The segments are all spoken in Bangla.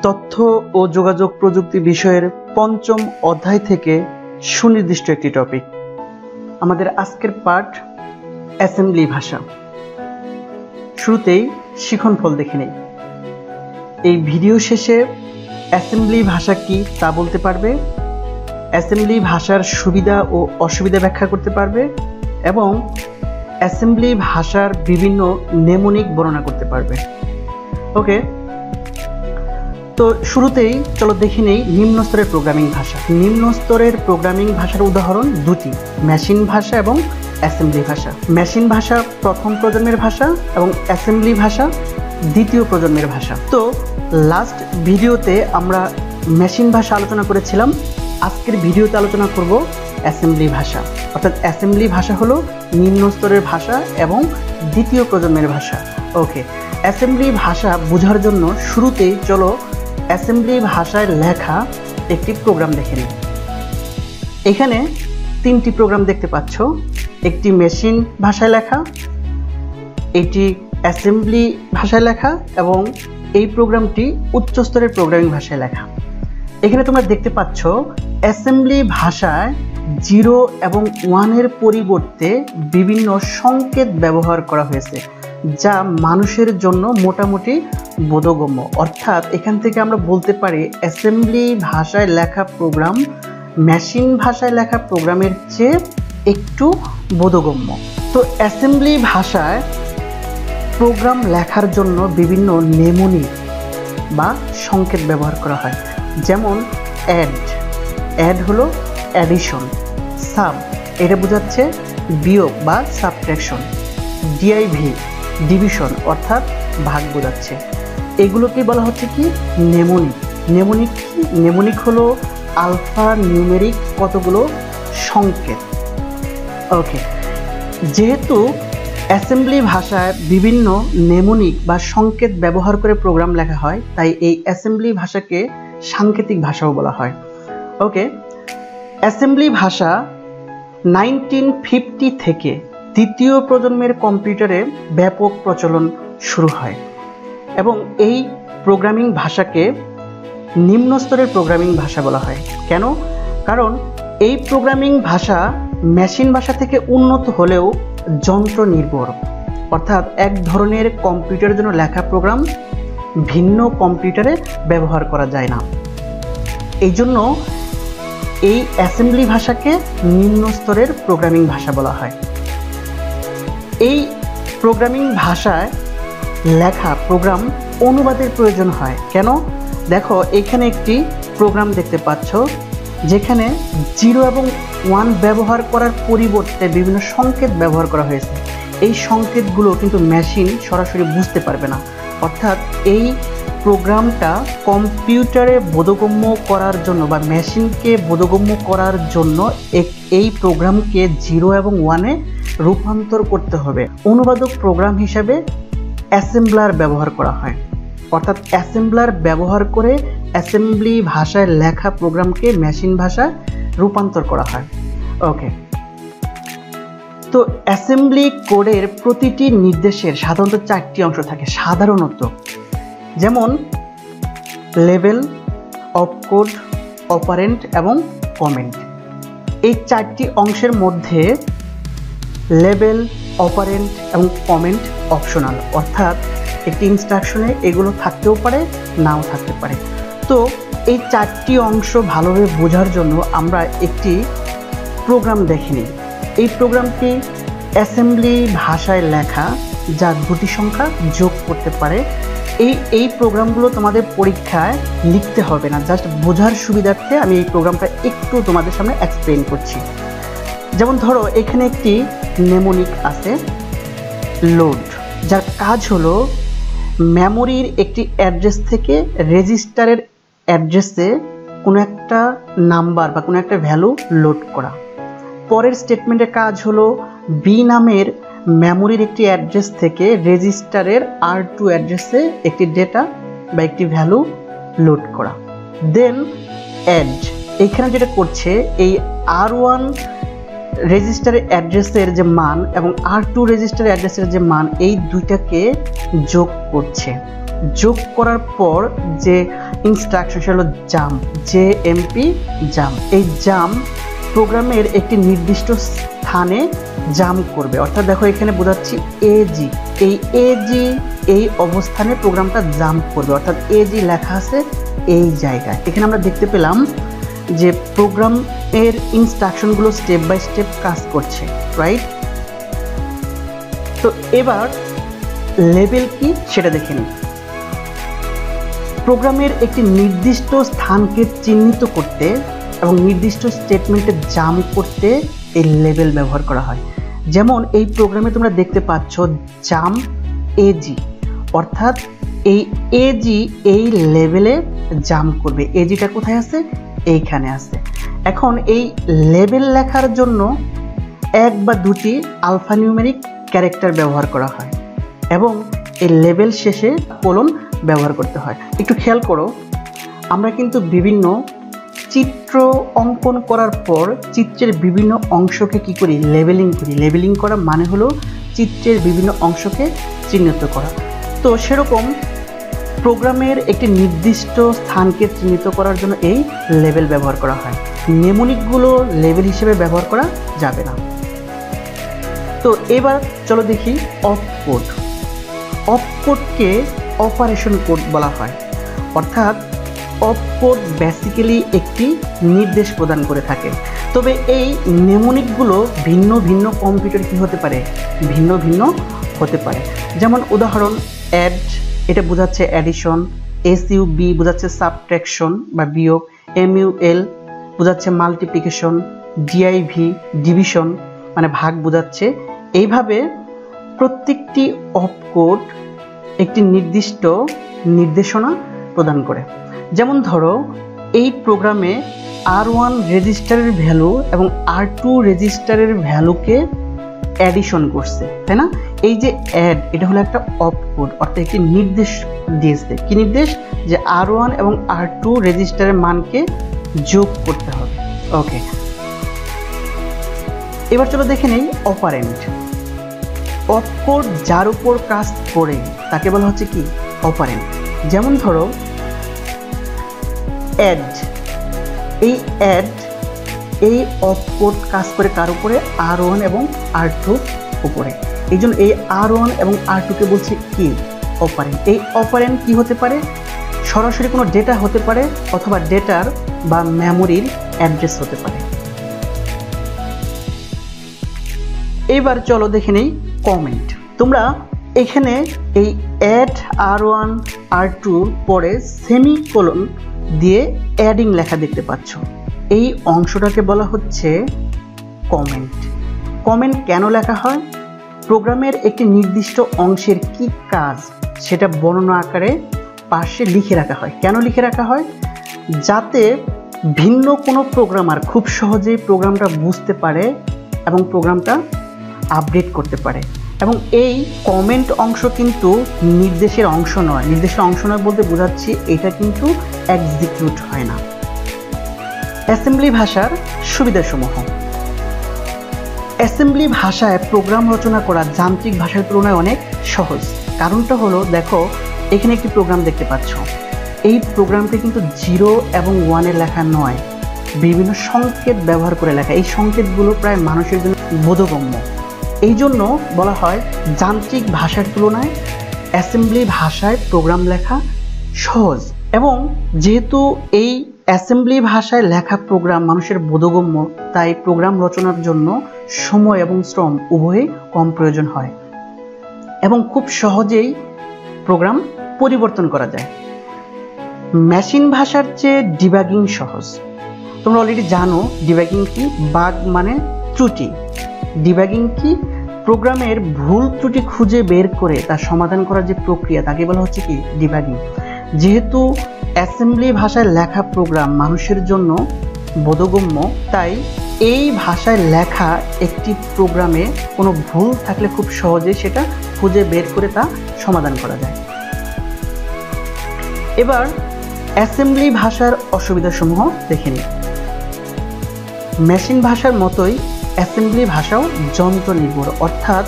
তথ্য ও যোগাযোগ প্রযুক্তি বিষয়ের পঞ্চম অধ্যায় থেকে সুনির্দিষ্ট একটি টপিক। আমাদের আজকের পাঠ অ্যাসেম্বলি ভাষা। শুরুতেই শিখনফল দেখে নেই। এই ভিডিও শেষে অ্যাসেম্বলি ভাষা কি তা বলতে পারবে, অ্যাসেম্বলি ভাষার সুবিধা ও অসুবিধা ব্যাখ্যা করতে পারবে এবং অ্যাসেম্বলি ভাষার বিভিন্ন নেমোনিক বর্ণনা করতে পারবে। ওকে, তো শুরুতেই চলো দেখে নেই নিম্ন স্তরের প্রোগ্রামিং ভাষা। নিম্ন স্তরের প্রোগ্রামিং ভাষার উদাহরণ দুটি, মেশিন ভাষা এবং অ্যাসেম্বলি ভাষা। মেশিন ভাষা প্রথম প্রজন্মের ভাষা এবং অ্যাসেম্বলি ভাষা দ্বিতীয় প্রজন্মের ভাষা। তো লাস্ট ভিডিওতে আমরা মেশিন ভাষা আলোচনা করেছিলাম, আজকের ভিডিওতে আলোচনা করব অ্যাসেম্বলি ভাষা। অর্থাৎ অ্যাসেম্বলি ভাষা হলো নিম্ন স্তরের ভাষা এবং দ্বিতীয় প্রজন্মের ভাষা। ওকে, অ্যাসেম্বলি ভাষা বোঝার জন্য শুরুতেই চলো অ্যাসেম্বলি ভাষায় লেখা একটি প্রোগ্রাম দেখে নিই। এখানে তিনটি প্রোগ্রাম দেখতে পাচ্ছ, একটি মেশিন ভাষায় লেখা, এটি অ্যাসেম্বলি ভাষায় লেখা এবং এই প্রোগ্রামটি উচ্চ স্তরের প্রোগ্রামিং ভাষায় লেখা। এখানে তোমরা দেখতে পাচ্ছ অ্যাসেম্বলি ভাষায় 0 এবং 1-এর পরিবর্তে বিভিন্ন সংকেত ব্যবহার করা হয়েছে, যা মানুষের জন্য মোটামুটি বোধগম্য। অর্থাৎ এখান থেকে আমরা বলতে পারি অ্যাসেম্বলি ভাষায় লেখা প্রোগ্রাম মেশিন ভাষায় লেখা প্রোগ্রামের চেয়ে একটু বোধগম্য। তো অ্যাসেম্বলি ভাষায় প্রোগ্রাম লেখার জন্য বিভিন্ন নেমোনিক বা সংকেত ব্যবহার করা হয়, যেমন অ্যাড হলো অ্যাডিশন, সাব এটা বোঝাচ্ছে বিয়োগ বা সাবট্রাকশন, ডিআইভি ডিভিশন অর্থাৎ ভাগ বোঝাচ্ছে। এগুলোকে বলা হচ্ছে কি নেমোনিক। নেমোনিক কি? নেমোনিক হলো আলফা নিউমেরিক কতগুলো সংকেত। ওকে, যেহেতু অ্যাসেম্বলি ভাষায় বিভিন্ন নেমোনিক বা সংকেত ব্যবহার করে প্রোগ্রাম লেখা হয়, তাই এই অ্যাসেম্বলি ভাষাকে সাংকেতিক ভাষাও বলা হয়। ওকে, অ্যাসেম্বলি ভাষা 1950 থেকে দ্বিতীয় প্রজন্মের কম্পিউটারে ব্যাপক প্রচলন শুরু হয় এবং এই প্রোগ্রামিং ভাষাকে নিম্ন স্তরের প্রোগ্রামিং ভাষা বলা হয়। কেন? কারণ এই প্রোগ্রামিং ভাষা মেশিন ভাষা থেকে উন্নত হলেও যন্ত্র নির্ভর, অর্থাৎ এক ধরনের কম্পিউটারের জন্য লেখা প্রোগ্রাম ভিন্ন কম্পিউটারে ব্যবহার করা যায় না। এই জন্য এই অ্যাসেম্বলি ভাষাকে নিম্ন স্তরের প্রোগ্রামিং ভাষা বলা হয়। এই প্রোগ্রামিং ভাষায় লেখা প্রোগ্রাম অনুবাদের প্রয়োজন হয়। কেন? দেখো এখানে একটি প্রোগ্রাম দেখতে পাচ্ছ যেখানে 0 এবং 1 ব্যবহার করার পরিবর্তে বিভিন্ন সংকেত ব্যবহার করা হয়েছে। এই সংকেতগুলো কিন্তু মেশিন সরাসরি বুঝতে পারবে না। অর্থাৎ এই প্রোগ্রামটা কম্পিউটারে বোধগম্য করার জন্য বা মেশিনকে বোধগম্য করার জন্য এই প্রোগ্রামকে 0 এবং 1-এ রূপান্তর করতে হবে। অনুবাদক প্রোগ্রাম হিসাবে অ্যাসেম্বলার ব্যবহার করা হয়। অর্থাৎ অ্যাসেম্বলার ব্যবহার করে অ্যাসেম্বলি ভাষায় লেখা প্রোগ্রামকে মেশিন ভাষায় রূপান্তর করা হয়। ওকে, তো অ্যাসেম্বলি কোডের প্রতিটি নির্দেশের সাধারণত 4টি অংশ থাকে সাধারণত, যেমন লেভেল, অপকোড, অপারেন্ট এবং কমেন্ট। এই 4টি অংশের মধ্যে লেভেল, অপারেন্ট এবং কমেন্ট অপশনাল, অর্থাৎ একটি ইনস্ট্রাকশনে এগুলো থাকতেও পারে নাও থাকতে পারে। তো এই 4টি অংশ ভালোভাবে বোঝার জন্য আমরা একটি প্রোগ্রাম দেখে নিই। এই প্রোগ্রামটি অ্যাসেম্বলি ভাষায় লেখা, যা দুটি সংখ্যা যোগ করতে পারে। এই প্রোগ্রামগুলো তোমাদের পরীক্ষায় লিখতে হবে না, জাস্ট বোঝার সুবিধার্থে আমি এই প্রোগ্রামটা একটু তোমাদের সামনে এক্সপ্লেন করছি। যেমন ধরো এখানে একটি নেমোনিক আছে লোড, যার কাজ হলো মেমোরির একটি অ্যাড্রেস থেকে রেজিস্টারের অ্যাড্রেসে কোনো একটা নাম্বার বা কোনো একটা ভ্যালু লোড করা। পরের স্টেটমেন্টের কাজ হলো বি নামের মেমোরির একটি অ্যাড্রেস থেকে রেজিস্টারের R2 অ্যাড্রেসে একটি ডেটা বা একটি ভ্যালু লোড করা। দেন অ্যাড, এখানে যেটা করছে এই R1 রেজিস্টারের অ্যাড্রেসের যে মান এবং R2 রেজিস্টার অ্যাড্রেসের যে মান, এই দুইটাকে যোগ করছে। যোগ করার পর যে ইনস্ট্রাকশন সেটা হলো জাম্প, জেএমপি জাম্প। এই জাম্প প্রোগ্রামের একটি নির্দিষ্ট স্থানে জাম্প করবে, অর্থাৎ দেখো এখানে বোঝাচ্ছি এজি, এই এজি এই অবস্থানে প্রোগ্রামটা জাম্প করবে, অর্থাৎ এজি লেখা আছে এই জায়গায়। এখানে আমরা দেখতে পেলাম যে প্রোগ্রামের ইনস্ট্রাকশনগুলো স্টেপ বাই স্টেপ কাজ করছে, রাইট? তো এবার লেভেল কি সেটা দেখে নিই। প্রোগ্রামের একটি নির্দিষ্ট স্থানকে চিহ্নিত করতে এবং নির্দিষ্ট স্টেটমেন্টে জাম্প করতে এই লেভেল ব্যবহার করা হয়। যেমন এই প্রোগ্রামে তোমরা দেখতে পাচ্ছ জাম্প এজি, অর্থাৎ এই এজি এই লেভেলে জাম্প করবে। এজিটা কোথায় আছে? এইখানে আছে। এখন এই লেভেল লেখার জন্য এক বা দুটি আলফানিউমেরিক ক্যারেক্টার ব্যবহার করা হয় এবং এই লেভেল শেষে কোলন ব্যবহার করতে হয়। একটু খেয়াল করো, আমরা কিন্তু বিভিন্ন চিত্র অঙ্কন করার পর চিত্রের বিভিন্ন অংশকে কি করি? লেবেলিং করি। লেবেলিং করা মানে হলো চিত্রের বিভিন্ন অংশকে চিহ্নিত করা। তো সেরকম প্রোগ্রামের একটি নির্দিষ্ট স্থানকে চিহ্নিত করার জন্য এই লেবেল ব্যবহার করা হয়। নেমোনিকগুলো লেবেল হিসেবে ব্যবহার করা যাবে না। তো এবার চলো দেখি অপকোড। অপকোডকে অপারেশন কোড বলা হয়, অর্থাৎ অপকোড বেসিক্যালি একটি নির্দেশ প্রদান করে থাকে। তবে এই নেমোনিকগুলো ভিন্ন ভিন্ন কম্পিউটার কি হতে পারে? ভিন্ন ভিন্ন হতে পারে। যেমন উদাহরণ অ্যাড, এটা বোঝাচ্ছে অ্যাডিশন, এসইউবি বোঝাচ্ছে সাবট্রাকশন বা বিয়োগ, এমইউএল বোঝাচ্ছে মাল্টিপ্লিকেশন, ডিআইভি ডিভিশন মানে ভাগ বোঝাচ্ছে। এইভাবে প্রত্যেকটি অপকোড একটি নির্দিষ্ট নির্দেশনা প্রদান করে। যেমন ধরো এই প্রোগ্রামে R1 রেজিস্টারের ভ্যালু এবং R2 রেজিস্টারের ভ্যালুকে অ্যাডিশন করছে, তাই না? এই যে অ্যাড, এটা হলো একটা অপকোড, অর্থাৎ একটি নির্দেশ দিয়েছে। কি নির্দেশ? যে R1 এবং R2 রেজিস্টারের মানকে যোগ করতে হবে। ওকে, এবার চলো দেখে নেই অপারেন্ট। অপকোড যার উপর কাজ করে তাকে বলা হচ্ছে কি? অপারেন্ট। যেমন ধরো অ্যাড, এই অ্যাড এই অপকোড কাজ করে কার উপরে? R1 এবং R2 উপরে। এই জন্য এই R1 এবং R2কে বলছে কি? অপারেন্ট। এই অপারেন্ট কি হতে পারে? সরাসরি কোনো ডেটা হতে পারে অথবা ডেটার বা মেমোরির অ্যাড্রেস হতে পারে। এবার চলো দেখে নেই কমেন্ট। তোমরা এখানে এই অ্যাড R1 R2 পরে সেমিকোলন দিয়ে অ্যাডিং লেখা দেখতে পাচ্ছ। এই অংশটাকে বলা হচ্ছে কমেন্ট। কমেন্ট কেন লেখা হয়? প্রোগ্রামের একটি নির্দিষ্ট অংশের কি কাজ সেটা বর্ণনা আকারে পাশে লিখে রাখা হয়। কেন লিখে রাখা হয়? যাতে ভিন্ন কোনো প্রোগ্রামার খুব সহজেই প্রোগ্রামটা বুঝতে পারে এবং প্রোগ্রামটা আপডেট করতে পারে। এবং এই কমেন্ট অংশ কিন্তু নির্দেশের অংশ নয়। নির্দেশের অংশ নয় বলতে বোঝাচ্ছি এটা কিন্তু এক্সিকিউট হয় না। অ্যাসেম্বলি ভাষার সুবিধাসমূহ। অ্যাসেম্বলি ভাষায় প্রোগ্রাম রচনা করা যান্ত্রিক ভাষার তুলনায় অনেক সহজ। কারণটা হলো, দেখো এখানে একটি প্রোগ্রাম দেখতে পাচ্ছ। এই প্রোগ্রামটি কিন্তু 0 এবং 1 লেখা নয়, বিভিন্ন সংকেত ব্যবহার করে লেখা। এই সংকেতগুলো প্রায় মানুষের জন্য বোধগম্য। এই জন্য বলা হয় যান্ত্রিক ভাষার তুলনায় অ্যাসেম্বলি ভাষায় প্রোগ্রাম লেখা সহজ। এবং যেহেতু এই অ্যাসেম্বলি ভাষায় লেখা প্রোগ্রাম মানুষের বোধগম্য, তাই প্রোগ্রাম রচনার জন্য সময় এবং শ্রম উভয়ই কম প্রয়োজন হয় এবং খুব সহজেই প্রোগ্রাম পরিবর্তন করা যায়। মেশিন ভাষার চেয়ে ডিবাগিং সহজ। তোমরা অলরেডি জানো ডিবাগিং কি? বাগ মানে ত্রুটি। ডিবাগিং কি? প্রোগ্রামের ভুল ত্রুটি খুঁজে বের করে তার সমাধান করার যে প্রক্রিয়া তাকে বলা হচ্ছে কি? ডিবাগিং। যেহেতু অ্যাসেম্বলি ভাষায় লেখা প্রোগ্রাম মানুষের জন্য বোধগম্য, তাই এই ভাষায় লেখা একটি প্রোগ্রামে কোনো ভুল থাকলে খুব সহজেই সেটা খুঁজে বের করে তা সমাধান করা যায়। এবার অ্যাসেম্বলি ভাষার অসুবিধাসমূহ দেখে নিই। মেশিন ভাষার মতোই অ্যাসেম্বলি ভাষাও যন্ত্র নির্ভর, অর্থাৎ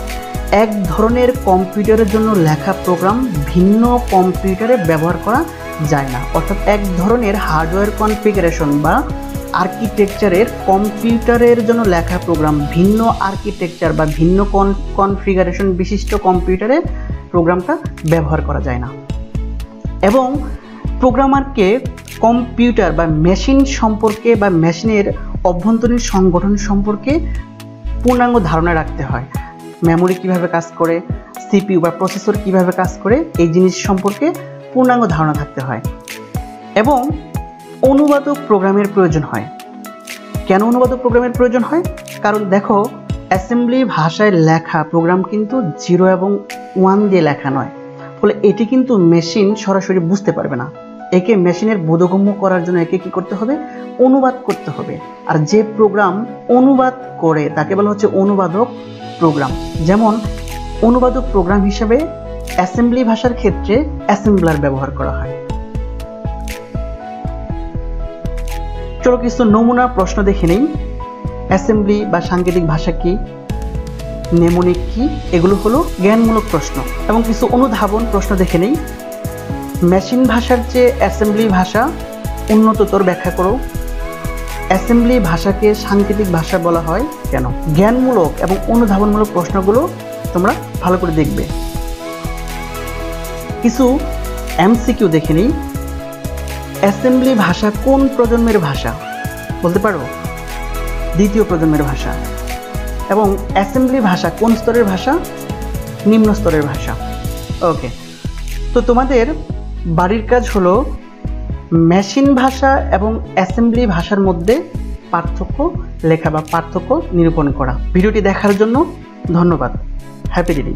এক ধরনের কম্পিউটারের জন্য লেখা প্রোগ্রাম ভিন্ন কম্পিউটারে ব্যবহার করা যায় না। অর্থাৎ এক ধরনের হার্ডওয়্যার কনফিগারেশন বা আর্কিটেকচারের কম্পিউটারের জন্য লেখা প্রোগ্রাম ভিন্ন আর্কিটেকচার বা ভিন্ন কনফিগারেশন বিশিষ্ট কম্পিউটারে প্রোগ্রামটা ব্যবহার করা যায় না। এবং প্রোগ্রামারকে কম্পিউটার বা মেশিন সম্পর্কে বা মেশিনের অভ্যন্তরীণ সংগঠন সম্পর্কে পূর্ণাঙ্গ ধারণা রাখতে হয়। মেমোরি কিভাবে কাজ করে, সিপিইউ বা প্রসেসর কিভাবে কাজ করে, এই জিনিস সম্পর্কে পূর্ণাঙ্গ ধারণা থাকতে হয়। এবং অনুবাদক প্রোগ্রামের প্রয়োজন হয়। কেন অনুবাদক প্রোগ্রামের প্রয়োজন হয়? কারণ দেখো, অ্যাসেম্বলি ভাষায় লেখা প্রোগ্রাম কিন্তু 0 এবং 1 দিয়ে লেখা নয়, ফলে এটি কিন্তু মেশিন সরাসরি বুঝতে পারবে না। একে মেশিনের বোধগম্য করার জন্য একে কি করতে হবে? অনুবাদ করতে হবে। আর যে প্রোগ্রাম অনুবাদ করে তাকে বলা হচ্ছে অনুবাদক প্রোগ্রাম। যেমন অনুবাদক প্রোগ্রাম হিসেবে অ্যাসেম্বলি ভাষার ক্ষেত্রে অ্যাসেম্বলার ব্যবহার করা হয়। চলো কিছু নমুনা প্রশ্ন দেখে নেই। অ্যাসেম্বলি বা সাংকেতিক ভাষা কি, নেমোনিক কি, এগুলো হলো জ্ঞানমূলক প্রশ্ন। এবং কিছু অনুধাবন প্রশ্ন দেখে নেই। মেশিন ভাষার চেয়ে অ্যাসেম্বলি ভাষা উন্নততর ব্যাখ্যা করো। অ্যাসেম্বলি ভাষাকে সাংকেতিক ভাষা বলা হয় কেন? জ্ঞানমূলক এবং অনুধাবনমূলক প্রশ্নগুলো তোমরা ভালো করে দেখবে। কিছু এমসিকিউ দেখে নিই। অ্যাসেম্বলি ভাষা কোন প্রজন্মের ভাষা বলতে পারো? দ্বিতীয় প্রজন্মের ভাষা। এবং অ্যাসেম্বলি ভাষা কোন স্তরের ভাষা? নিম্ন স্তরের ভাষা। ওকে, তো তোমাদের বাড়ির কাজ হলো মেশিন ভাষা এবং অ্যাসেম্বলি ভাষার মধ্যে পার্থক্য লেখা বা পার্থক্য নিরূপণ করা। ভিডিওটি দেখার জন্য ধন্যবাদ। Happy reading.